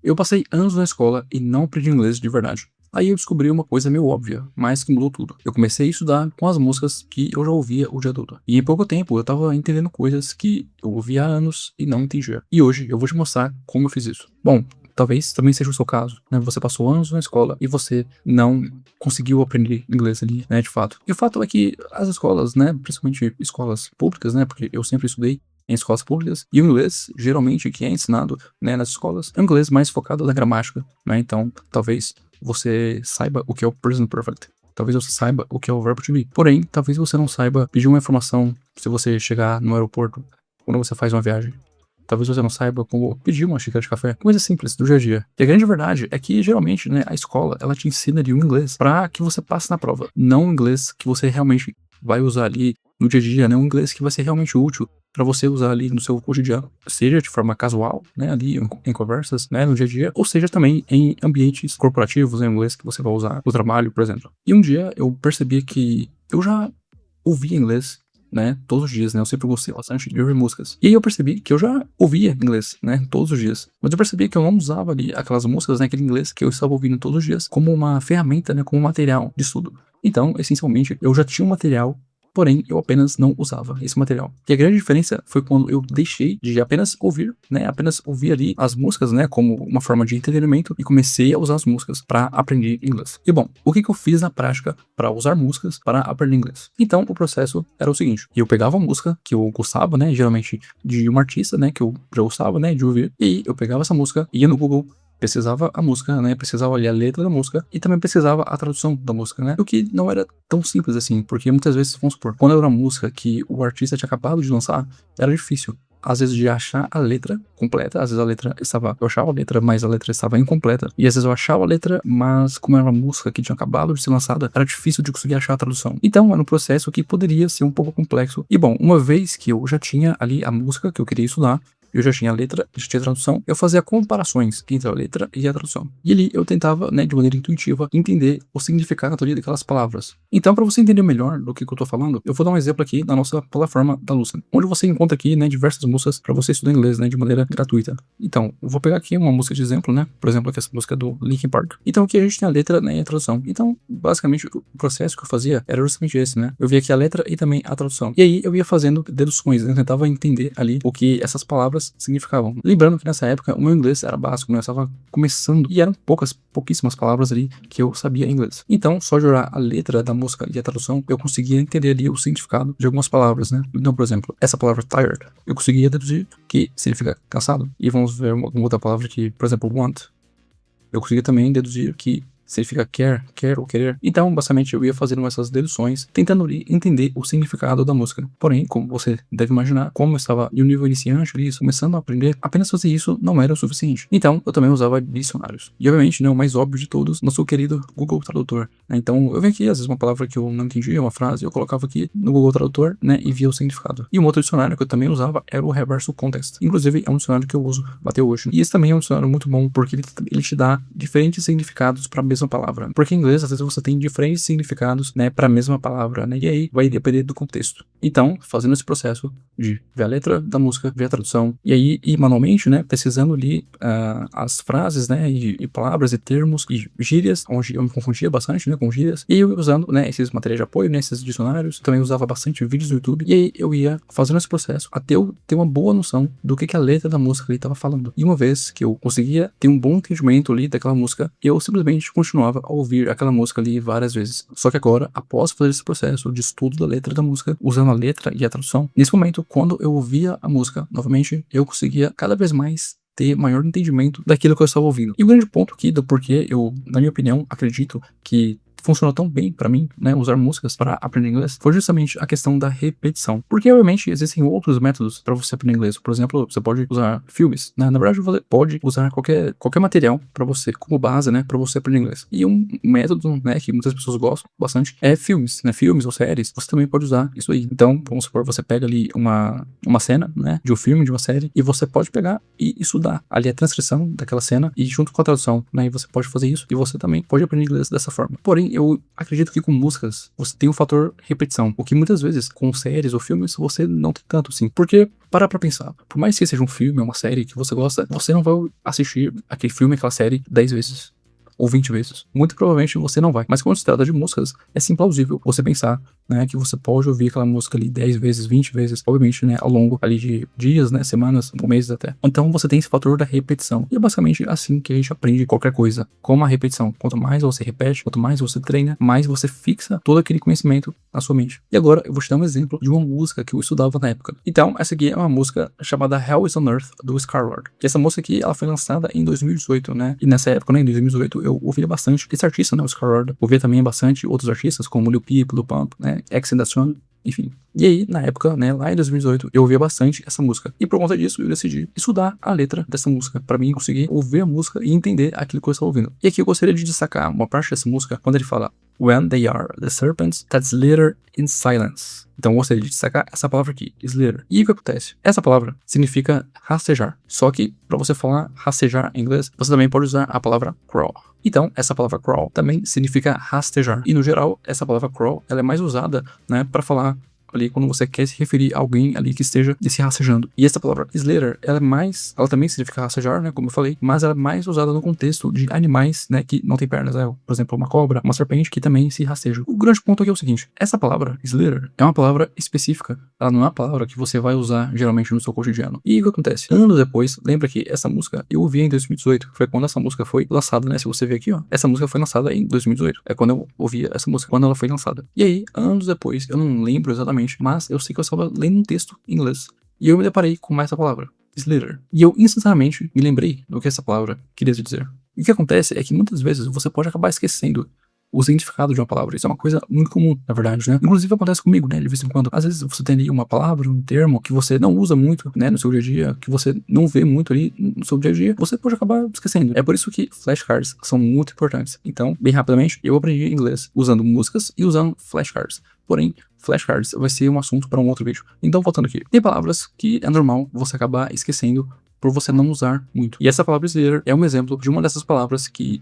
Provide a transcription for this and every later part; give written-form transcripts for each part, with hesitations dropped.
Eu passei anos na escola e não aprendi inglês de verdade. Aí eu descobri uma coisa meio óbvia, mas que mudou tudo. Eu comecei a estudar com as músicas que eu já ouvia o dia todo. E em pouco tempo eu tava entendendo coisas que eu ouvia há anos e não entendia. E hoje eu vou te mostrar como eu fiz isso. Bom, talvez também seja o seu caso, né? Você passou anos na escola e você não conseguiu aprender inglês ali, né, de fato. E o fato é que as escolas, né, principalmente escolas públicas, né, porque eu sempre estudei em escolas públicas, e o inglês, geralmente, que é ensinado, né, nas escolas, é um inglês mais focado na gramática, né, então, talvez você saiba o que é o present perfect, talvez você saiba o que é o verbo to be, porém, talvez você não saiba pedir uma informação se você chegar no aeroporto, quando você faz uma viagem. Talvez você não saiba como pedir uma xícara de café. Coisa simples, do dia a dia. E a grande verdade é que, geralmente, né, a escola, ela te ensina ali o inglês para que você passe na prova. Não o inglês que você realmente vai usar ali no dia a dia, né? Um inglês que vai ser realmente útil para você usar ali no seu cotidiano. Seja de forma casual, né, ali em conversas, né, no dia a dia, ou seja também em ambientes corporativos, em inglês que você vai usar no trabalho, por exemplo. E um dia eu percebi que eu já ouvia inglês, né, todos os dias, né, eu sempre gostei bastante de ouvir músicas. E aí eu percebi que eu já ouvia inglês, né, todos os dias. Mas eu percebi que eu não usava ali aquelas músicas, né, aquele inglês que eu estava ouvindo todos os dias, como uma ferramenta, né, como um material de estudo. Então, essencialmente, eu já tinha um material, porém eu apenas não usava esse material. E a grande diferença foi quando eu deixei de apenas ouvir, né, apenas ouvir ali as músicas, né, como uma forma de entretenimento, e comecei a usar as músicas para aprender inglês. E bom, o que eu fiz na prática para usar músicas para aprender inglês? Então, o processo era o seguinte: eu pegava a música que eu gostava, né, geralmente de um artista, né, que eu já gostava, né, de ouvir, e eu pegava essa música, ia no Google, pesquisava a música, né, pesquisava ali a letra da música e também pesquisava a tradução da música, né, o que não era tão simples assim, porque muitas vezes, vamos supor, quando era uma música que o artista tinha acabado de lançar, era difícil, às vezes, de achar a letra completa. Às vezes eu achava a letra, mas a letra estava incompleta, e às vezes eu achava a letra, mas como era uma música que tinha acabado de ser lançada, era difícil de conseguir achar a tradução. Então era um processo que poderia ser um pouco complexo. E bom, uma vez que eu já tinha ali a música que eu queria estudar, eu já tinha a letra, já tinha a tradução, eu fazia comparações entre a letra e a tradução. E ali eu tentava, né, de maneira intuitiva, entender o significado ali daquelas palavras. Então, para você entender melhor do que eu tô falando, eu vou dar um exemplo aqui na nossa plataforma da Listen, onde você encontra aqui, né, diversas músicas para você estudar inglês, né, de maneira gratuita. Então, eu vou pegar aqui uma música de exemplo, né, por exemplo, aqui essa música do Linkin Park. Então, aqui a gente tem a letra, né, e a tradução. Então, basicamente, o processo que eu fazia era justamente esse, né? Eu via aqui a letra e também a tradução. E aí eu ia fazendo deduções, né? Eu tentava entender ali o que essas palavras significavam. Lembrando que nessa época o meu inglês era básico, né? Eu estava começando e eram pouquíssimas palavras ali que eu sabia inglês. Então, só de olhar a letra da música e a tradução, eu conseguia entender ali o significado de algumas palavras, né? Então, por exemplo, essa palavra tired, eu conseguia deduzir que significa cansado. E vamos ver uma outra palavra que, por exemplo, want. Eu conseguia também deduzir que significa quer ou querer. Então, basicamente, eu ia fazendo essas deduções, tentando entender o significado da música. Porém, como você deve imaginar, como eu estava em um nível iniciante ali, começando a aprender, apenas fazer isso não era o suficiente. Então, eu também usava dicionários. E, obviamente, né, o mais óbvio de todos, nosso querido Google Tradutor, né? Então, eu venho aqui, às vezes, uma palavra que eu não entendia, uma frase, eu colocava aqui no Google Tradutor, né, e via o significado. E um outro dicionário que eu também usava era o Reverso Context. Inclusive, é um dicionário que eu uso até hoje. E esse também é um dicionário muito bom, porque ele te dá diferentes significados para mesma palavra. Porque em inglês, às vezes, você tem diferentes significados, né, para a mesma palavra, né? E aí vai depender do contexto. Então, fazendo esse processo de ver a letra da música, ver a tradução, e aí ir manualmente, né, pesquisando ali as frases, né, e palavras e termos e gírias, onde eu me confundia bastante, né, com gírias, e eu ia usando, né, esses materiais de apoio, né, esses dicionários, também usava bastante vídeos do YouTube, e aí eu ia fazendo esse processo até eu ter uma boa noção do que a letra da música ali estava falando. E uma vez que eu conseguia ter um bom entendimento ali daquela música, eu simplesmente continuava a ouvir aquela música ali várias vezes. Só que agora, após fazer esse processo de estudo da letra da música, usando a letra e a tradução, nesse momento, quando eu ouvia a música novamente, eu conseguia cada vez mais ter maior entendimento daquilo que eu estava ouvindo. E o grande ponto aqui do porquê eu, na minha opinião, acredito que funcionou tão bem pra mim, né, usar músicas para aprender inglês, foi justamente a questão da repetição. Porque, obviamente, existem outros métodos para você aprender inglês. Por exemplo, você pode usar filmes, né? Na verdade, você pode usar qualquer material para você, como base, né, para você aprender inglês. E um método, né, que muitas pessoas gostam bastante é filmes, né? Filmes ou séries. Você também pode usar isso aí. Então, vamos supor, você pega ali uma cena, né, de um filme, de uma série, e você pode pegar e estudar ali a transcrição daquela cena e junto com a tradução, né? E você pode fazer isso e você também pode aprender inglês dessa forma. Porém, Porém, eu acredito que com músicas você tem o fator repetição, o que muitas vezes com séries ou filmes você não tem tanto assim. Porque, para pra pensar, por mais que seja um filme ou uma série que você gosta, você não vai assistir aquele filme, aquela série 10 vezes. Ou 20 vezes. Muito provavelmente você não vai. Mas quando se trata de músicas, é sim plausível você pensar, né, que você pode ouvir aquela música ali 10 vezes, 20 vezes, obviamente, né, ao longo ali de dias, né, semanas, ou meses até. Então você tem esse fator da repetição. E é basicamente assim que a gente aprende qualquer coisa, com a repetição. Quanto mais você repete, quanto mais você treina, mais você fixa todo aquele conhecimento na sua mente. E agora eu vou te dar um exemplo de uma música que eu estudava na época. Então, essa aqui é uma música chamada Hell is on Earth, do Scarlett. E essa música aqui, ela foi lançada em 2018, né, e nessa época, né, em 2018, eu ouvia bastante esse artista, né, o Scarlett. Ouvia também bastante outros artistas, como Lil Peep, Lil Pump, né, XXXTentacion, enfim. E aí, na época, né, lá em 2018, eu ouvia bastante essa música. E por conta disso, eu decidi estudar a letra dessa música, pra mim conseguir ouvir a música e entender aquilo que eu estava ouvindo. E aqui eu gostaria de destacar uma parte dessa música, quando ele fala When they are the serpents that slither in silence. Então eu gostaria de destacar essa palavra aqui, slither. E o que acontece? Essa palavra significa rastejar. Só que, para você falar rastejar em inglês, você também pode usar a palavra crawl. Então, essa palavra crawl também significa rastejar. E no geral, essa palavra crawl, ela é mais usada, né, para falar ali quando você quer se referir a alguém ali que esteja se rastejando. E essa palavra slither, ela também significa rastejar, né, como eu falei, mas ela é mais usada no contexto de animais, né, que não têm pernas, né, por exemplo, uma cobra, uma serpente que também se rastejam. O grande ponto aqui é o seguinte, essa palavra slither é uma palavra específica, ela não é uma palavra que você vai usar geralmente no seu cotidiano. E o que acontece? Anos depois, lembra que essa música eu ouvi em 2018, foi quando essa música foi lançada, né, se você ver aqui, ó, essa música foi lançada em 2018, é quando eu ouvia essa música, quando ela foi lançada. E aí, anos depois, eu não lembro exatamente, mas eu sei que eu estava lendo um texto em inglês. E eu me deparei com essa palavra, slither. E eu instantaneamente me lembrei do que essa palavra queria dizer. E o que acontece é que muitas vezes você pode acabar esquecendo o significado de uma palavra. Isso é uma coisa muito comum, na verdade, né? Inclusive acontece comigo, né? De vez em quando. Às vezes você tem ali uma palavra, um termo que você não usa muito, né? No seu dia a dia, que você não vê muito ali no seu dia a dia, você pode acabar esquecendo. É por isso que flashcards são muito importantes. Então, bem rapidamente, eu aprendi inglês usando músicas e usando flashcards. Porém, flashcards vai ser um assunto para um outro vídeo. Então, voltando aqui. Tem palavras que é normal você acabar esquecendo por você não usar muito. E essa palavra slither é um exemplo de uma dessas palavras que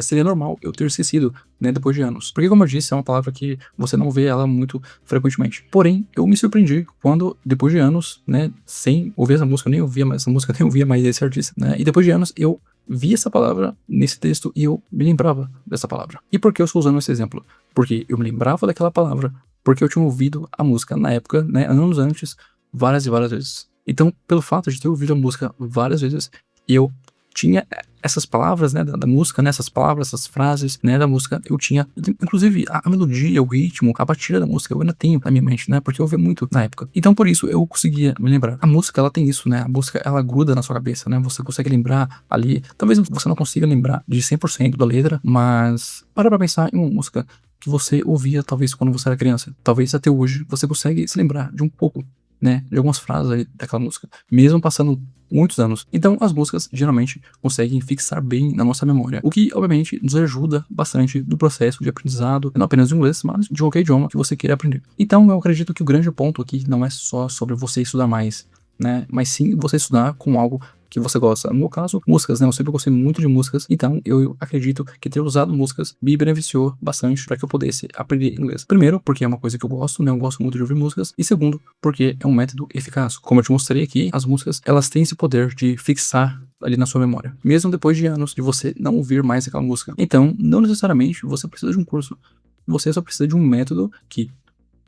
seria normal eu ter esquecido, né, depois de anos. Porque, como eu disse, é uma palavra que você não vê ela muito frequentemente. Porém, eu me surpreendi quando, depois de anos, né, sem ouvir essa música, eu nem ouvia mais essa música, nem ouvia mais esse artista, né, e depois de anos eu vi essa palavra nesse texto e eu me lembrava dessa palavra. E por que eu estou usando esse exemplo? Porque eu me lembrava daquela palavra, porque eu tinha ouvido a música na época, né, anos antes, várias e várias vezes. Então, pelo fato de ter ouvido a música várias vezes, eu tinha essas palavras, né, da música, né, essas palavras, essas frases, né, da música, eu tinha, inclusive, a melodia, o ritmo, a batida da música, eu ainda tenho na minha mente, né, porque eu ouvi muito na época. Então, por isso, eu conseguia me lembrar. A música, ela tem isso, né, a música, ela gruda na sua cabeça, né, você consegue lembrar ali, talvez você não consiga lembrar de 100% da letra, mas para pra pensar em uma música que você ouvia, talvez, quando você era criança. Talvez até hoje, você consegue se lembrar de um pouco, né, de algumas frases ali daquela música, mesmo passando muitos anos. Então, as músicas geralmente conseguem fixar bem na nossa memória, o que, obviamente, nos ajuda bastante no processo de aprendizado, não apenas de inglês, mas de qualquer idioma que você queira aprender. Então, eu acredito que o grande ponto aqui não é só sobre você estudar mais, né, mas sim você estudar com algo que você gosta. No meu caso, músicas, né? Eu sempre gostei muito de músicas, então eu acredito que ter usado músicas me beneficiou bastante para que eu pudesse aprender inglês. Primeiro, porque é uma coisa que eu gosto, né? Eu gosto muito de ouvir músicas. E segundo, porque é um método eficaz. Como eu te mostrei aqui, as músicas, elas têm esse poder de fixar ali na sua memória, mesmo depois de anos de você não ouvir mais aquela música. Então, não necessariamente você precisa de um curso. Você só precisa de um método que...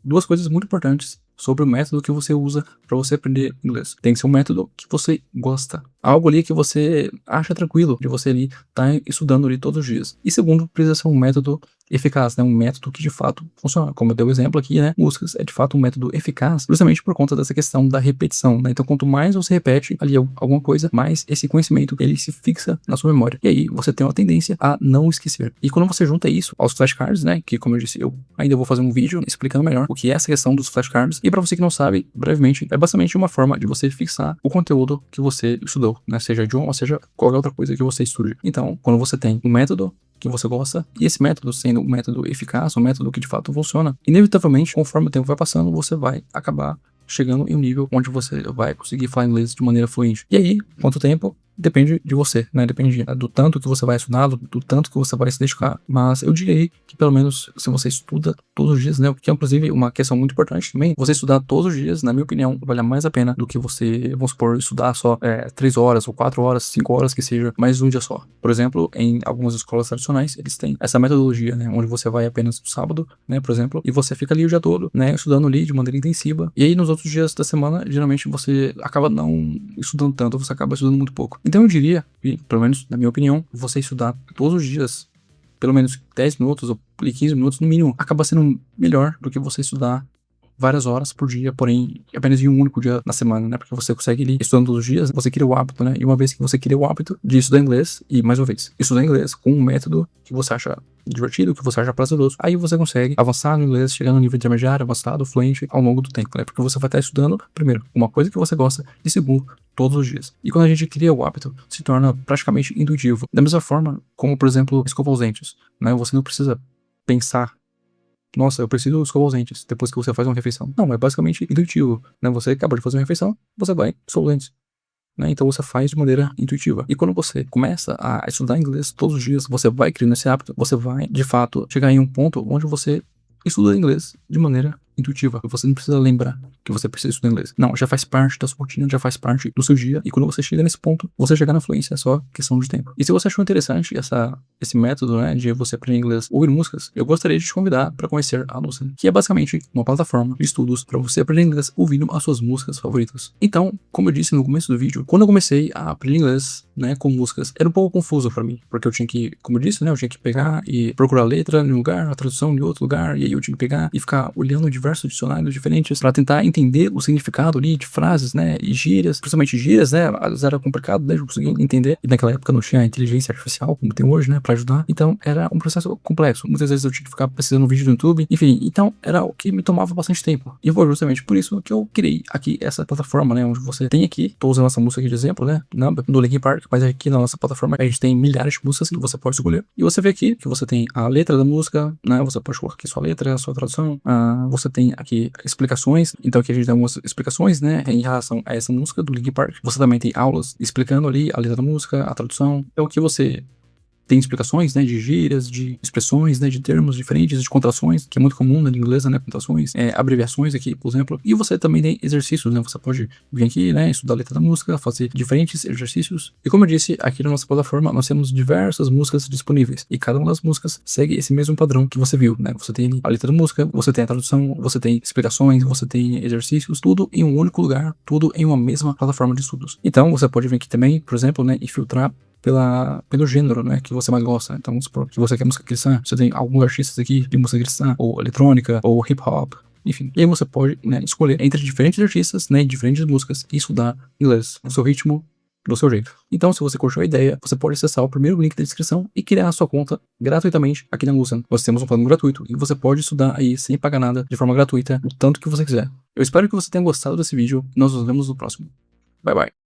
Duas coisas muito importantes sobre o método que você usa para você aprender inglês. Tem que ser um método que você gosta. Algo ali que você acha tranquilo de você ali tá estudando ali todos os dias. E segundo, precisa ser um método eficaz, né? Um método que de fato funciona. Como eu dei o exemplo aqui, né? Músicas é de fato um método eficaz, justamente por conta dessa questão da repetição, né? Então, quanto mais você repete ali alguma coisa, mais esse conhecimento ele se fixa na sua memória. E aí você tem uma tendência a não esquecer. E quando você junta isso aos flashcards, né? Que, como eu disse, eu ainda vou fazer um vídeo explicando melhor o que é essa questão dos flashcards. E para você que não sabe, brevemente, é basicamente uma forma de você fixar o conteúdo que você estudou, né? Seja idioma, seja qualquer outra coisa que você estude. Então, quando você tem um método que você gosta, e esse método sendo um método eficaz, um método que de fato funciona, inevitavelmente, conforme o tempo vai passando, você vai acabar chegando em um nível onde você vai conseguir falar inglês de maneira fluente. E aí, quanto tempo? depende de você, né? Depende do tanto que você vai estudar, do tanto que você vai se dedicar. Mas eu diria aí que pelo menos se você estuda todos os dias, né? Que é inclusive uma questão muito importante também. Você estudar todos os dias, na minha opinião, vale mais a pena do que você, vamos supor, estudar só 3 horas, ou 4 horas, 5 horas que seja, mais um dia só. Por exemplo, em algumas escolas tradicionais, eles têm essa metodologia, né? Onde você vai apenas no sábado, né? Por exemplo, e você fica ali o dia todo, né? Estudando ali de maneira intensiva. E aí nos outros dias da semana, geralmente você acaba não estudando tanto, você acaba estudando muito pouco. Então eu diria, pelo menos na minha opinião, você estudar todos os dias, pelo menos 10 minutos ou 15 minutos no mínimo, acaba sendo melhor do que você estudar várias horas por dia, porém apenas em um único dia na semana, né? Porque você consegue ir estudando todos os dias, você cria o hábito, né? E uma vez que você cria o hábito de estudar inglês, e mais uma vez, estudar inglês com um método que você acha divertido, que você acha prazeroso, aí você consegue avançar no inglês, chegar no nível intermediário, avançado, fluente ao longo do tempo, né? Porque você vai estar estudando, primeiro, uma coisa que você gosta, e segundo, todos os dias. E quando a gente cria o hábito, se torna praticamente intuitivo. Da mesma forma como, por exemplo, escovar os dentes, né? Você não precisa pensar, nossa, eu preciso escovar os dentes depois que você faz uma refeição. Não, é basicamente intuitivo, né? Você acaba de fazer uma refeição, você vai escovar os dentes, né? Então você faz de maneira intuitiva. E quando você começa a estudar inglês todos os dias, você vai criando esse hábito, você vai, de fato, chegar em um ponto onde você estuda inglês de maneira intuitiva. Você não precisa lembrar que você precisa estudar inglês. Não, já faz parte da sua rotina, já faz parte do seu dia. E quando você chega nesse ponto, você chegar na fluência é só questão de tempo. E se você achou interessante esse método, né, de você aprender inglês ouvindo músicas, eu gostaria de te convidar para conhecer a Lucid, que é basicamente uma plataforma de estudos para você aprender inglês ouvindo as suas músicas favoritas. Então, como eu disse no começo do vídeo, quando eu comecei a aprender inglês, né, com músicas, era um pouco confuso para mim, porque eu tinha que, como eu disse, né, eu tinha que pegar e procurar a letra em um lugar, a tradução em outro lugar, e aí eu tinha que pegar e ficar olhando diversos dicionários diferentes para tentar entender o significado ali de frases, né, e gírias, principalmente gírias, né, às vezes era complicado, né, de conseguir entender, e naquela época não tinha inteligência artificial como tem hoje, né, para ajudar, então era um processo complexo, muitas vezes eu tinha que ficar pesquisando um vídeo no YouTube, enfim, então era o que me tomava bastante tempo, e foi justamente por isso que eu criei aqui essa plataforma, né, onde você tem aqui, tô usando essa música aqui de exemplo, né, do Linkin Park, mas aqui na nossa plataforma a gente tem milhares de músicas que você pode escolher, e você vê aqui que você tem a letra da música, né, você pode colocar aqui sua letra, sua tradução, você tem aqui explicações, então aqui a gente tem algumas explicações, né, em relação a essa música do Linkin Park, você também tem aulas explicando ali a letra da música, a tradução, então aqui você tem explicações, né, de gírias, de expressões, né, de termos diferentes, de contrações, que é muito comum na língua inglesa, né, contrações, abreviações aqui, por exemplo. E você também tem exercícios, né, você pode vir aqui, né, estudar a letra da música, fazer diferentes exercícios. E como eu disse, aqui na nossa plataforma nós temos diversas músicas disponíveis. E cada uma das músicas segue esse mesmo padrão que você viu, né. Você tem a letra da música, você tem a tradução, você tem explicações, você tem exercícios, tudo em um único lugar, tudo em uma mesma plataforma de estudos. Então você pode vir aqui também, por exemplo, né, e filtrar pelo gênero, né, que você mais gosta. Então, vamos supor que você quer música cristã, você tem alguns artistas aqui de música cristã, ou eletrônica, ou hip hop, enfim. E aí você pode, né, escolher entre diferentes artistas, né, diferentes músicas e estudar inglês no seu ritmo, do seu jeito. Então, se você curtiu a ideia, você pode acessar o primeiro link da descrição e criar a sua conta gratuitamente aqui na Lucid. Nós temos um plano gratuito e você pode estudar aí sem pagar nada, de forma gratuita, o tanto que você quiser. Eu espero que você tenha gostado desse vídeo. Nós nos vemos no próximo. Bye bye.